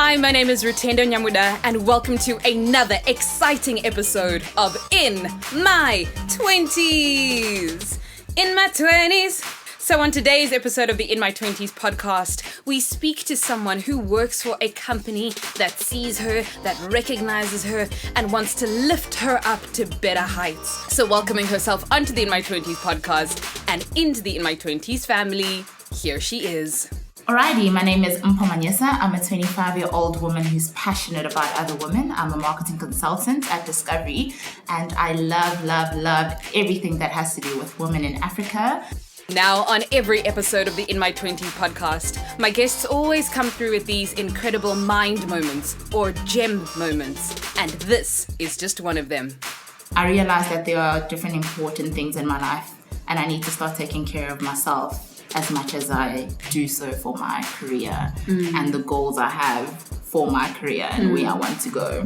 Hi, my name is Rutendo Nyamuda, and welcome to another exciting episode of In My 20s. In My 20s. So on today's episode of the In My 20s podcast, we speak to someone who works for a company that sees her, that recognizes her, and wants to lift her up to better heights. So welcoming herself onto the In My 20s podcast and into the In My 20s family, here she is. Alrighty, my name is Mpho Manyisa. I'm a 25-year-old woman who's passionate about other women. I'm a marketing consultant at Discovery, and I love everything that has to do with women in Africa. Now, on every episode of the In My 20s podcast, my guests always come through with these incredible mind moments or gem moments, and this is just one of them. I realized that there are different important things in my life, and I need to start taking care of myself as much as I do so for my career and the goals I have for my career and where I want to go.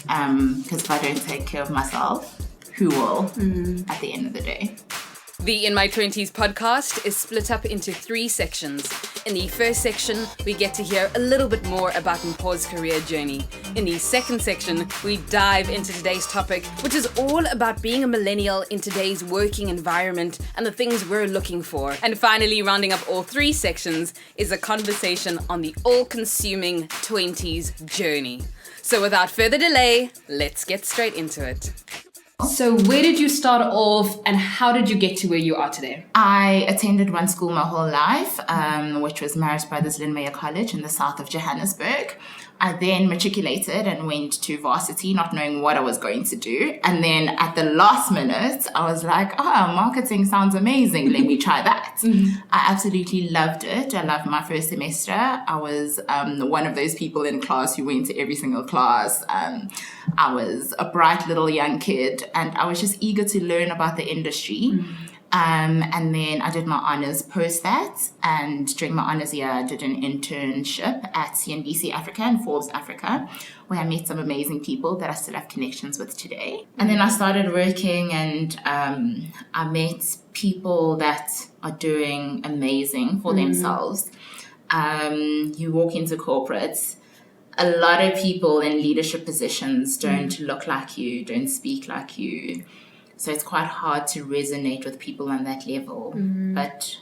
Because if I don't take care of myself, who will at the end of the day? The In My 20s podcast is split up into 3 sections. In the first section, we get to hear a little bit more about Mpho's career journey. In the second section, we dive into today's topic, which is all about being a millennial in today's working environment and the things we're looking for. And finally, rounding up all 3 sections is a conversation on the all-consuming 20s journey. So without further delay, let's get straight into it. So where did you start off and how did you get to where you are today? I attended one school my whole life, which was Marist Brothers Lynmeyer College in the south of Johannesburg. I then matriculated and went to varsity, not knowing what I was going to do. And then at the last minute, I was like, marketing sounds amazing. Let me try that. I absolutely loved it. I loved my first semester. I was one of those people in class who went to every single class. I was a bright little young kid and I was just eager to learn about the industry. And then I did my honours post that, and during my honours year I did an internship at CNBC Africa and Forbes Africa, where I met some amazing people that I still have connections with today. And then I started working and I met people that are doing amazing for themselves. You walk into corporates, a lot of people in leadership positions don't look like you, don't speak like you. So it's quite hard to resonate with people on that level. But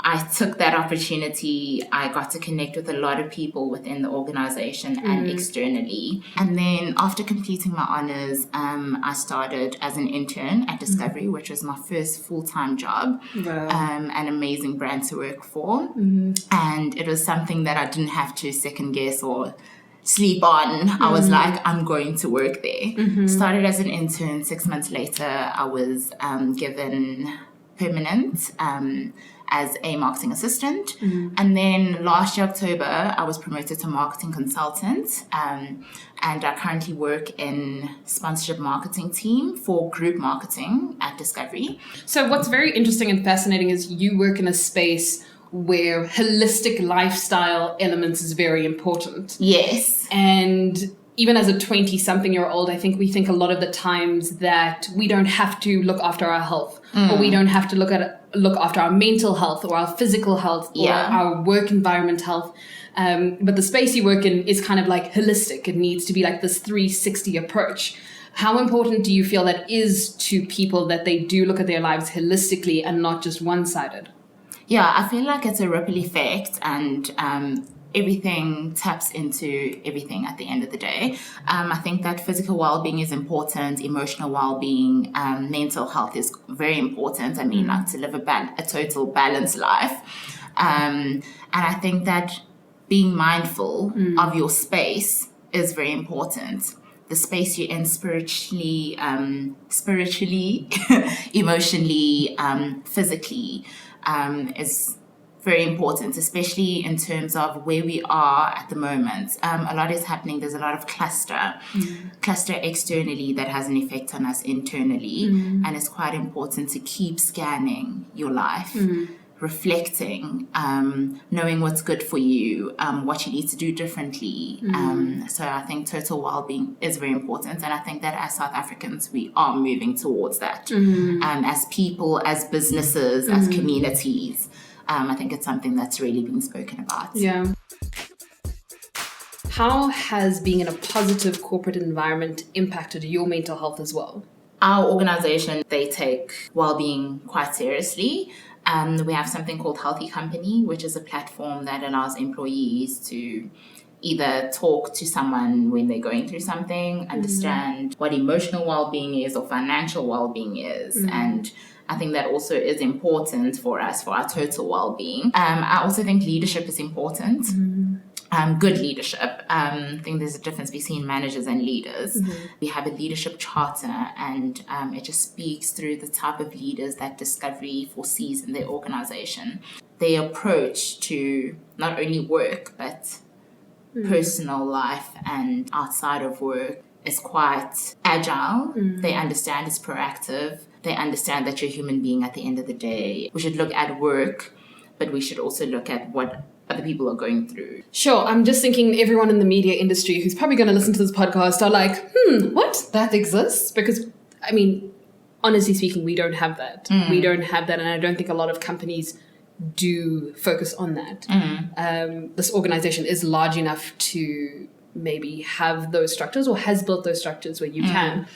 I took that opportunity. I got to connect with a lot of people within the organization and externally. And then after completing my honors, I started as an intern at Discovery, which was my first full-time job. Wow. An amazing brand to work for. And it was something that I didn't have to second guess or sleep on. I was like, I'm going to work there. Started as an intern. 6 months later, I was given permanent as a marketing assistant. And then last year, October, I was promoted to marketing consultant. And I currently work in sponsorship marketing team for group marketing at Discovery. So what's very interesting and fascinating is you work in a space where holistic lifestyle elements is very important. Yes. And even as a 20-something-year-old, I think we think a lot of the times that we don't have to look after our health, or we don't have to look after our mental health or our physical health or our work environment health. But the space you work in is kind of like holistic. It needs to be like this 360 approach. How important do you feel that is to people that they do look at their lives holistically and not just one-sided? Yeah, I feel like it's a ripple effect and everything taps into everything at the end of the day. I think that physical well-being is important, emotional well-being, mental health is very important. I mean, like to live a total balanced life. And I think that being mindful of your space is very important. The space you're in spiritually, emotionally, physically, is very important, especially in terms of where we are at the moment. A lot is happening. There's a lot of cluster externally that has an effect on us internally. And it's quite important to keep scanning your life, reflecting, knowing what's good for you, what you need to do differently. So I think total well-being is very important. And I think that as South Africans, we are moving towards that. As people, as businesses, as communities. I think it's something that's really been spoken about. Yeah. how has being in a positive corporate environment impacted your mental health as well? Our organization, they take well-being quite seriously. We have something called Healthy Company, which is a platform that allows employees to either talk to someone when they're going through something, understand what emotional well-being is or financial well-being is. And I think that also is important for us, for our total well-being. I also think leadership is important. Good leadership. I think there's a difference between managers and leaders. We have a leadership charter, and it just speaks through the type of leaders that Discovery foresees in their organization. Their approach to not only work, but personal life and outside of work is quite agile. They understand it's proactive. They understand that you're a human being at the end of the day. We should look at work, but we should also look at what other people are going through. Sure, I'm just thinking everyone in the media industry who's probably going to listen to this podcast are like, what? That exists? Because, I mean, honestly speaking, we don't have that. We don't have that, and I don't think a lot of companies do focus on that. This organization is large enough to maybe have those structures or has built those structures where you can.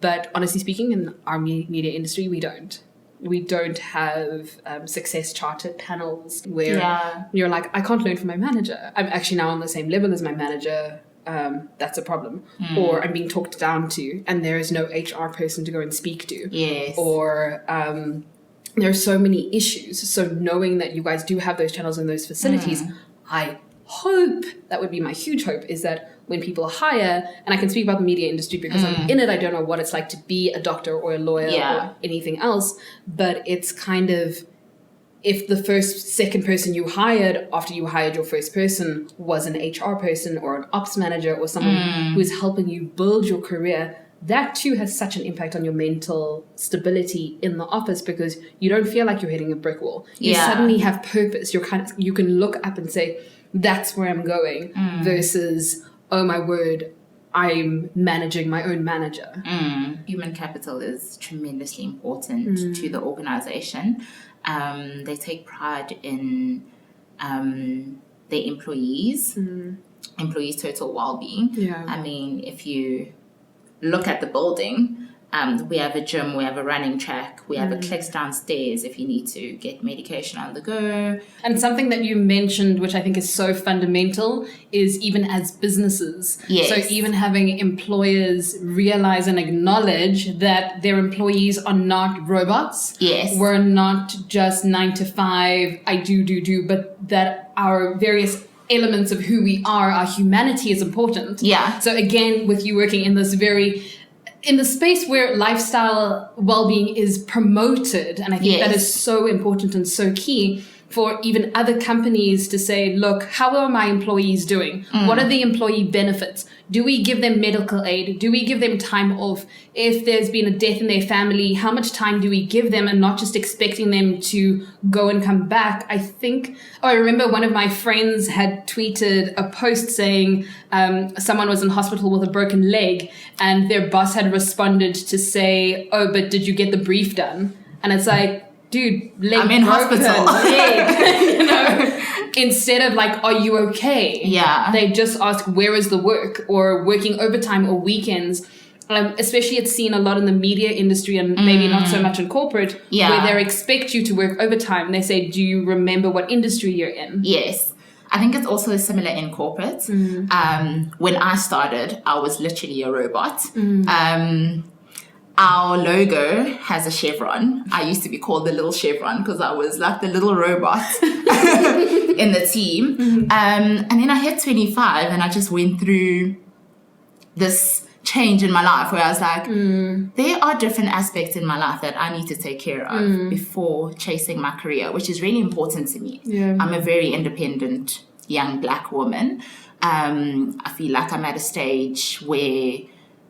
But honestly speaking, in our media industry, we don't. We don't have success chartered panels where you're like, I can't learn from my manager. I'm actually now on the same level as my manager. That's a problem. Or I'm being talked down to and there is no HR person to go and speak to. Yes. Or there are so many issues. So knowing that you guys do have those channels and those facilities, I hope, that would be my huge hope, is that when people hire, and I can speak about the media industry because I'm in it, I don't know what it's like to be a doctor or a lawyer or anything else, but it's kind of, if the second person you hired after you hired your first person was an HR person or an ops manager or someone who is helping you build your career, that too has such an impact on your mental stability in the office because you don't feel like you're hitting a brick wall. You suddenly have purpose. You can look up and say, that's where I'm going versus, oh my word, I'm managing my own manager. Human capital is tremendously important to the organization. They take pride in their employees' total well-being. I mean, if you look at the building, we have a gym, we have a running track, we have a clicks downstairs if you need to get medication on the go. And something that you mentioned, which I think is so fundamental, is even as businesses. So even having employers realize and acknowledge that their employees are not robots. We're not just 9 to 5, I do, but that our various elements of who we are, our humanity is important. So again, with you working in this in the space where lifestyle well-being is promoted, and I think that is so important and so key for even other companies to say, look, how are my employees doing? What are the employee benefits? Do we give them medical aid? Do we give them time off? If there's been a death in their family, how much time do we give them and not just expecting them to go and come back? I remember one of my friends had tweeted a post saying someone was in hospital with a broken leg and their boss had responded to say, oh, but did you get the brief done? And it's like, dude, leg I'm in broken, hospital. leg, instead of like, are you okay? They just ask, where is the work? Or working overtime or weekends. Especially it's seen a lot in the media industry and maybe not so much in corporate, where they expect you to work overtime. They say, do you remember what industry you're in? I think it's also similar in corporate. When I started, I was literally a robot. Our logo has a chevron. I used to be called the little chevron because I was like the little robot in the team. And then I hit 25 and I just went through this change in my life where I was like, there are different aspects in my life that I need to take care of before chasing my career, which is really important to me. I'm a very independent young Black woman. I feel like I'm at a stage where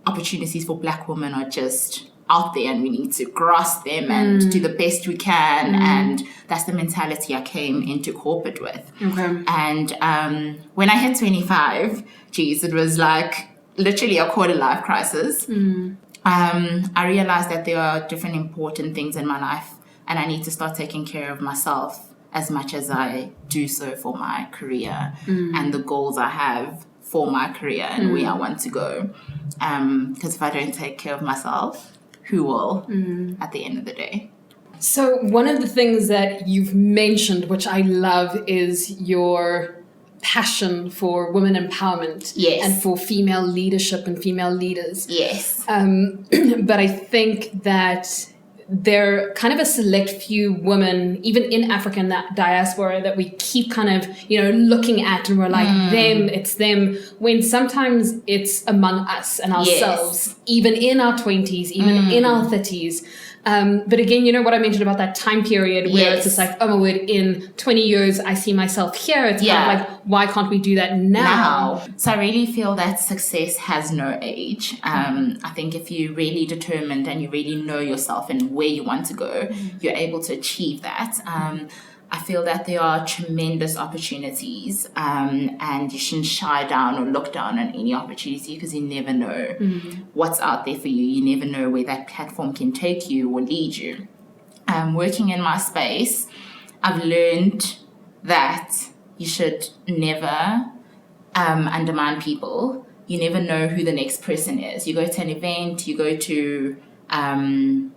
opportunities for Black women are just out there and we need to grasp them and do the best we can. And that's the mentality I came into corporate with. And when I hit 25, it was like literally a quarter life crisis. I realized that there are different important things in my life and I need to start taking care of myself as much as I do so for my career and the goals I have for my career and where I want to go. Because if I don't take care of myself, who will at the end of the day? So one of the things that you've mentioned, which I love, is your passion for women empowerment and for female leadership and female leaders. Yes. But I think that there are kind of a select few women, even in African diaspora, that we keep kind of, looking at, and we're like, it's them, when sometimes it's among us and ourselves, even in our 20s, even in our 30s. But again, what I mentioned about that time period where it's just like, oh my word, in 20 years, I see myself here. It's kind of like, why can't we do that now? So I really feel that success has no age. I think if you're really determined and you really know yourself and where you want to go, you're able to achieve that. I feel that there are tremendous opportunities, and you shouldn't shy down or look down on any opportunity, because you never know what's out there for you. You never know where that platform can take you or lead you. Working in my space, I've learned that you should never undermine people. You never know who the next person is. You go to an event, you go to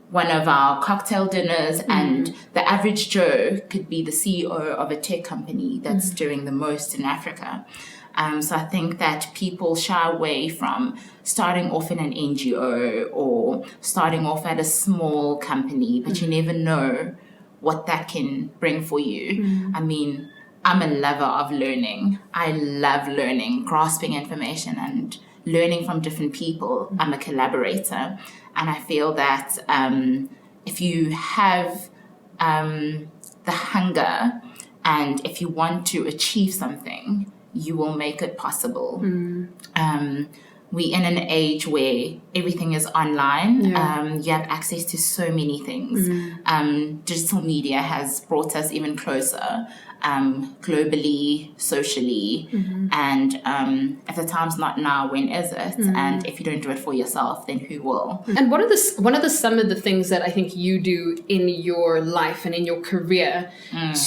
one of our cocktail dinners, and the average Joe could be the CEO of a tech company that's doing the most in Africa. So I think that people shy away from starting off in an NGO or starting off at a small company, but you never know what that can bring for you. I mean, I'm a lover of learning. I love learning, grasping information and learning from different people. I'm a collaborator. And I feel that if you have the hunger and if you want to achieve something, you will make it possible. We're in an age where everything is online. You have access to so many things. Digital media has brought us even closer, globally, socially. And if the time's not now, when is it? And if you don't do it for yourself, then who will? And what are some of the things that I think you do in your life and in your career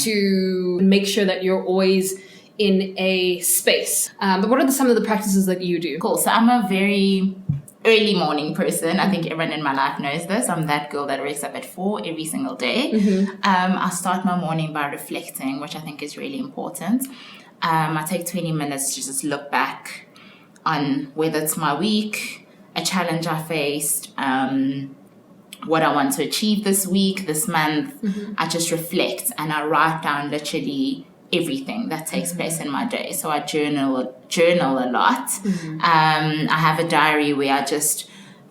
to make sure that you're always in a space? But what are some of the practices that you do? Cool. So I'm a very early morning person. I think everyone in my life knows this. I'm that girl that wakes up at 4 every single day. I start my morning by reflecting, which I think is really important. I take 20 minutes to just look back on whether it's my week, a challenge I faced, what I want to achieve this week, this month. I just reflect and I write down literally everything that takes place in my day. So I journal a lot. I have a diary where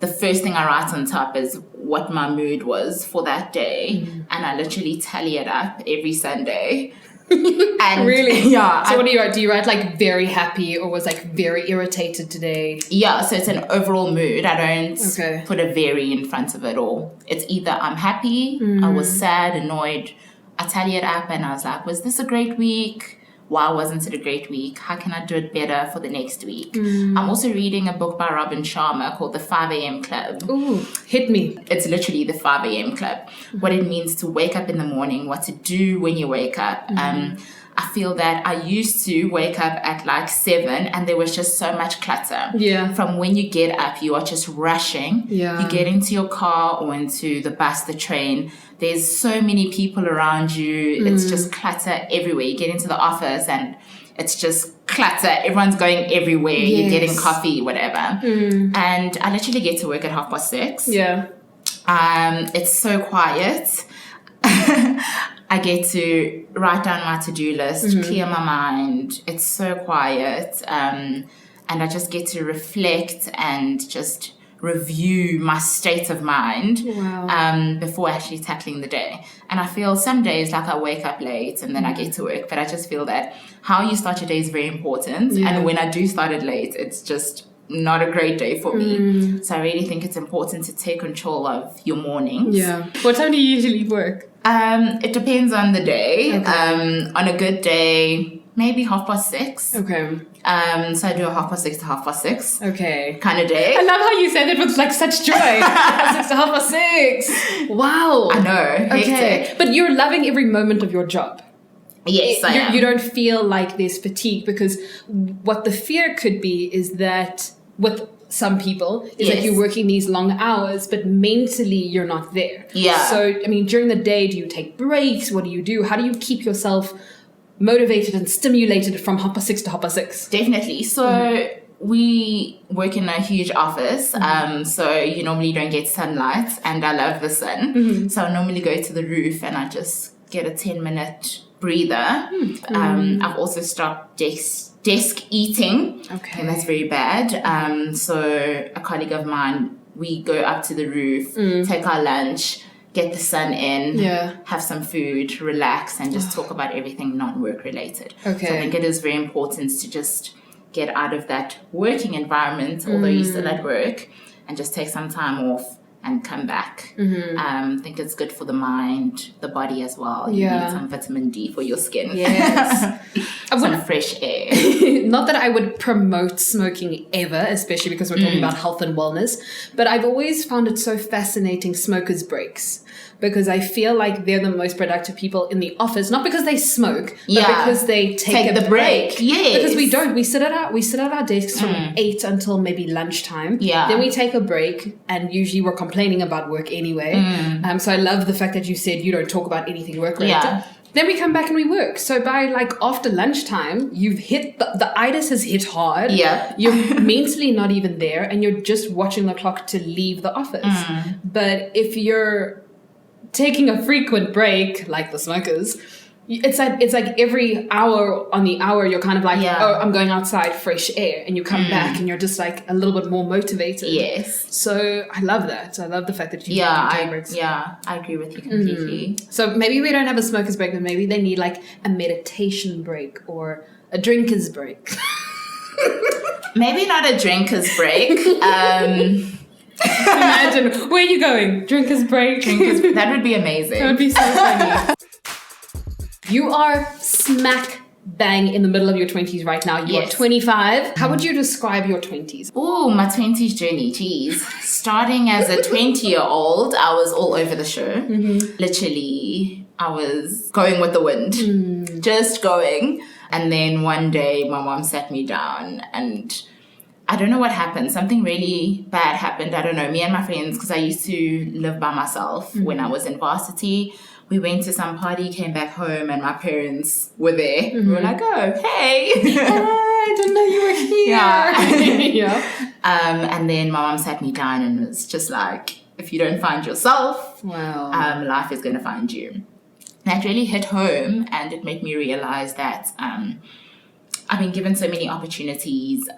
the first thing I write on top is what my mood was for that day, and I literally tally it up every Sunday. And really? Yeah. So what do you write? Do you write like very happy or was like very irritated today? Yeah, so it's an overall mood. I don't put a very in front of it all. It's either I'm happy, I was sad, annoyed. I tally it up and I was like, was this a great week? Why wasn't it a great week? How can I do it better for the next week? I'm also reading a book by Robin Sharma called The 5 a.m. Club. Ooh, hit me. It's literally the 5 a.m. Club. What it means to wake up in the morning, what to do when you wake up. I feel that I used to wake up at like 7 and there was just so much clutter. Yeah. From when you get up, you are just rushing. Yeah. You get into your car or into the bus, the train. There's so many people around you. It's just clutter everywhere. You get into the office and it's just clutter. Everyone's going everywhere. Yes. You're getting coffee, whatever. And I literally get to work at 6:30. Yeah. It's so quiet. I get to write down my to-do list, clear my mind. It's so quiet. And I just get to reflect and just review my state of mind before actually tackling the day. And I feel some days like I wake up late and then I get to work, but I just feel that how you start your day is very important. Yeah. And when I do start it late, it's just not a great day for me. So I really think it's important to take control of your mornings. Yeah. What time do you usually work? It depends on the day. Okay. On a good day, maybe 6:30. Okay. So I do a 6:30 to 6:30. Okay. Kind of day. I love how you said it with like such joy. 6 to 6:30. Wow. I know. Okay. Hectic. But you're loving every moment of your job. Yes, I am. You don't feel like there's fatigue, because what the fear could be is that with some people is that you're working these long hours, but mentally you're not there. Yeah. So, I mean, during the day, do you take breaks? What do you do? How do you keep yourself motivated and stimulated from 6:30 to 6:30? Definitely. So we work in a huge office, so you normally don't get sunlight, and I love the sun. So I normally go to the roof and I just get a 10-minute breather. I've also stopped desk eating, and that's very bad. So a colleague of mine, we go up to the roof, take our lunch, get the sun in, have some food, relax, and just talk about everything non-work related. So I think it is very important to just get out of that working environment, although you're still at work, and just take some time off and come back. I think it's good for the mind, the body as well. You need some vitamin D for your skin. Yes. Some fresh air. Not that I would promote smoking ever, especially because we're talking about health and wellness, but I've always found it so fascinating, smokers' breaks. Because I feel like they're the most productive people in the office, not because they smoke, but because they take a break. Yes. Because we don't. We sit at our desks from 8 until maybe lunchtime. Yeah. Then we take a break, and usually we're complaining about work anyway. So I love the fact that you said you don't talk about anything work related. Yeah. Then we come back and we work. So by after lunchtime, you've hit the itis has hit hard. Yeah. You're mentally not even there, and you're just watching the clock to leave the office. But if you're taking a frequent break, like the smokers, it's like every hour on the hour you're kind of like, oh, I'm going outside, fresh air, and you come back and you're just like a little bit more motivated. Yes. So I love that. I love the fact that you take breaks. I agree with you completely. So maybe we don't have a smoker's break, but maybe they need like a meditation break or a drinker's break. Maybe not a drinker's break. Imagine, where are you going? Drinker's break. That would be amazing. That would be so funny. You are smack bang in the middle of your 20s right now. You are 25. How would you describe your 20s? Oh, my 20s journey, geez. Starting as a 20-year-old, I was all over the show. Literally, I was going with the wind. Just going. And then one day, my mom sat me down and I don't know what happened. Something really bad happened. I don't know. Me and my friends, because I used to live by myself when I was in varsity. We went to some party, came back home, and my parents were there. We were like, oh, hey. I didn't know you were here. And then my mom sat me down and was just like, if you don't find yourself, life is going to find you. That really hit home, and it made me realize that I've been given so many opportunities.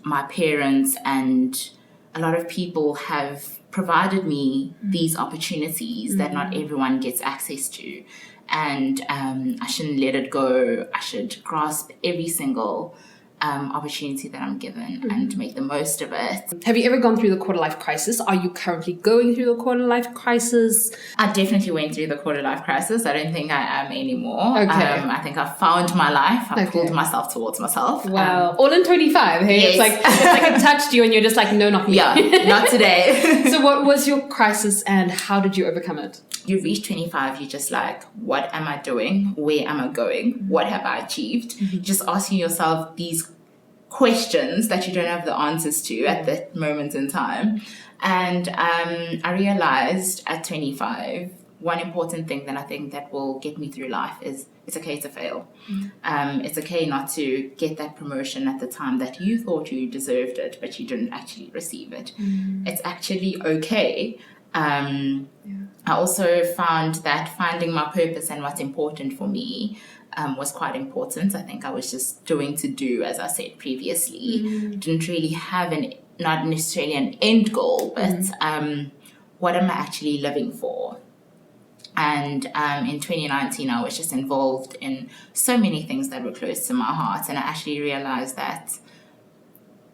My parents and a lot of people have provided me these opportunities that not everyone gets access to. And I shouldn't let it go. I should grasp every single opportunity that I'm given and make the most of it. Have you ever gone through the quarter life crisis? Are you currently going through the quarter life crisis? I definitely went through the quarter life crisis. I don't think I am anymore. Okay. I think I found my life. I pulled myself towards myself. Wow. All in 25, hey? Yes. It's like it touched you and you're just like, no, not me. Yeah, not today. So what was your crisis and how did you overcome it? You reach 25, you're just like, what am I doing? Where am I going? What have I achieved? Just asking yourself these questions that you don't have the answers to at that moment in time. And I realized at 25, one important thing that I think that will get me through life is it's okay to fail. It's okay not to get that promotion at the time that you thought you deserved it, but you didn't actually receive it. It's actually okay. I also found that finding my purpose and what's important for me was quite important. I think I was just doing to do, as I said previously. Didn't really have not necessarily an end goal, but what am I actually living for? And in 2019, I was just involved in so many things that were close to my heart. And I actually realized that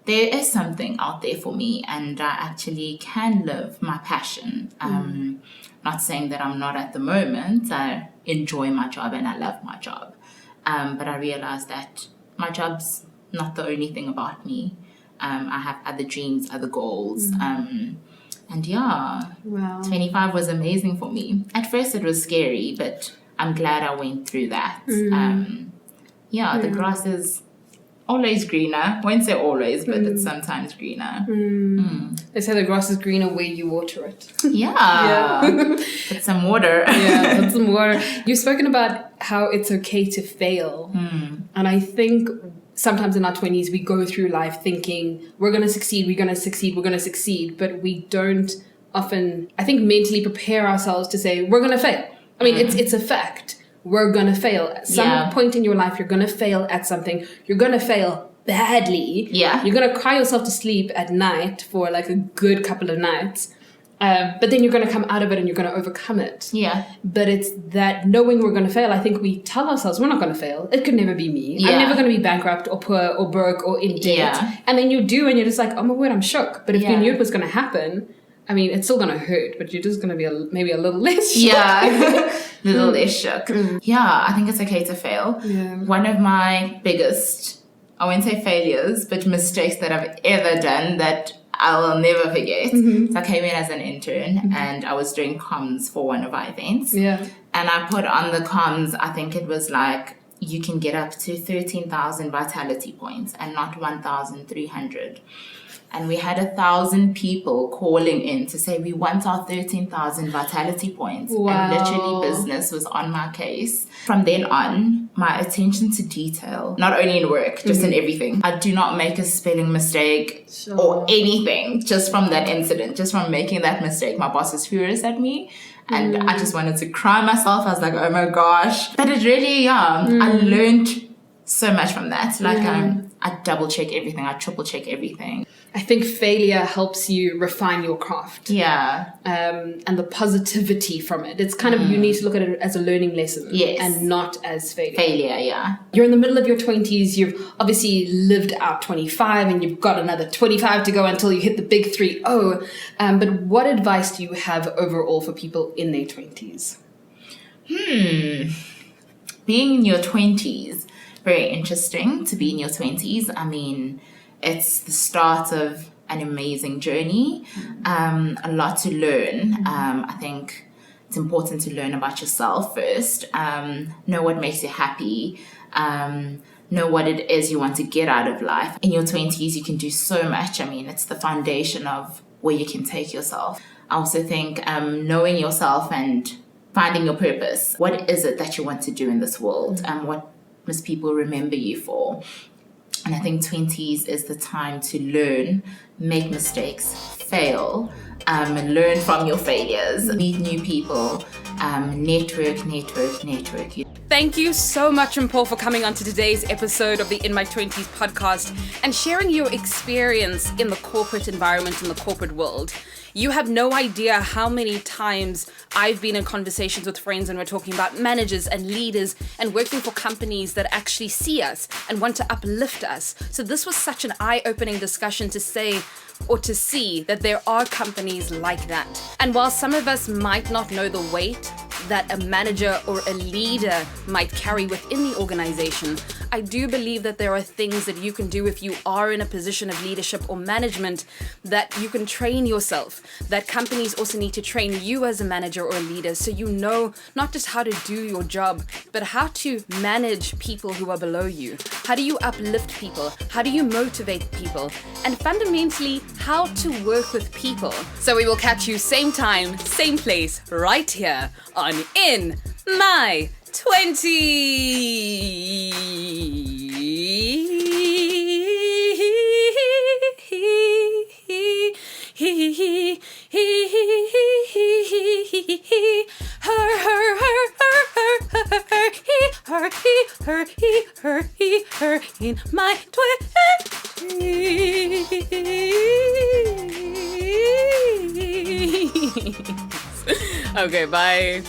there is something out there for me and I actually can live my passion. Not saying that I'm not at the moment. I enjoy my job and I love my job. But I realized that my job's not the only thing about me. I have other dreams, other goals. And yeah, 25 was amazing for me. At first it was scary, but I'm glad I went through that. The grass is always greener. Won't say always, but it's sometimes greener. They say the grass is greener where you water it. Put some water. Put some water. You've spoken about how it's okay to fail. And I think sometimes in our 20s, we go through life thinking we're going to succeed, we're going to succeed, we're going to succeed. But we don't often, I think, mentally prepare ourselves to say we're going to fail. I mean, it's a fact. We're going to fail. At some point in your life, you're going to fail at something. You're going to fail badly. Yeah. You're going to cry yourself to sleep at night for like a good couple of nights. But then you're going to come out of it and you're going to overcome it. Yeah. But it's that knowing we're going to fail, I think we tell ourselves we're not going to fail. It could never be me. Yeah. I'm never going to be bankrupt or poor or broke or in debt. Yeah. And then you do and you're just like, oh my word, I'm shook. But if you knew it was going to happen, I mean, it's still going to hurt, but you're just going to be maybe a little less shook. Yeah, little less shook. Yeah, I think it's okay to fail. Yeah. One of my biggest, I won't say failures, but mistakes that I've ever done that I will never forget. So I came in as an intern and I was doing comms for one of our events. Yeah. And I put on the comms, I think it was like, you can get up to 13,000 vitality points and not 1,300. And we had 1,000 people calling in to say, we want our 13,000 vitality points. Wow. And literally business was on my case. From then on, my attention to detail, not only in work, just in everything. I do not make a spelling mistake or anything just from that incident, just from making that mistake. My boss was furious at me. And I just wanted to cry myself. I was like, oh my gosh. But it really, I learned so much from that. Like, I double check everything. I triple check everything. I think failure helps you refine your craft. Yeah. And the positivity from it. It's kind of, you need to look at it as a learning lesson. Yes. And not as failure. Failure, yeah. You're in the middle of your 20s. You've obviously lived out 25 and you've got another 25 to go until you hit the big 3-0. But what advice do you have overall for people in their 20s? Being in your 20s, very interesting to be in your 20s. I mean, it's the start of an amazing journey, a lot to learn. I think it's important to learn about yourself first, know what makes you happy, know what it is you want to get out of life. In your 20s, you can do so much. I mean, it's the foundation of where you can take yourself. I also think knowing yourself and finding your purpose. What is it that you want to do in this world? What must people remember you for? And I think 20s is the time to learn, make mistakes, fail, learn from your failures, meet new people, network. Thank you so much, Mpho, for coming on to today's episode of the In My 20s podcast and sharing your experience in the corporate environment, in the corporate world. You have no idea how many times I've been in conversations with friends and we're talking about managers and leaders and working for companies that actually see us and want to uplift us. So this was such an eye-opening discussion to say or to see that there are companies like that. And while some of us might not know the weight that a manager or a leader might carry within the organization, I do believe that there are things that you can do if you are in a position of leadership or management that you can train yourself, that companies also need to train you as a manager or a leader so you know not just how to do your job, but how to manage people who are below you. How do you uplift people? How do you motivate people? And fundamentally, how to work with people. So we will catch you same time, same place, right here on In My 20s. In my 20s. Okay, bye.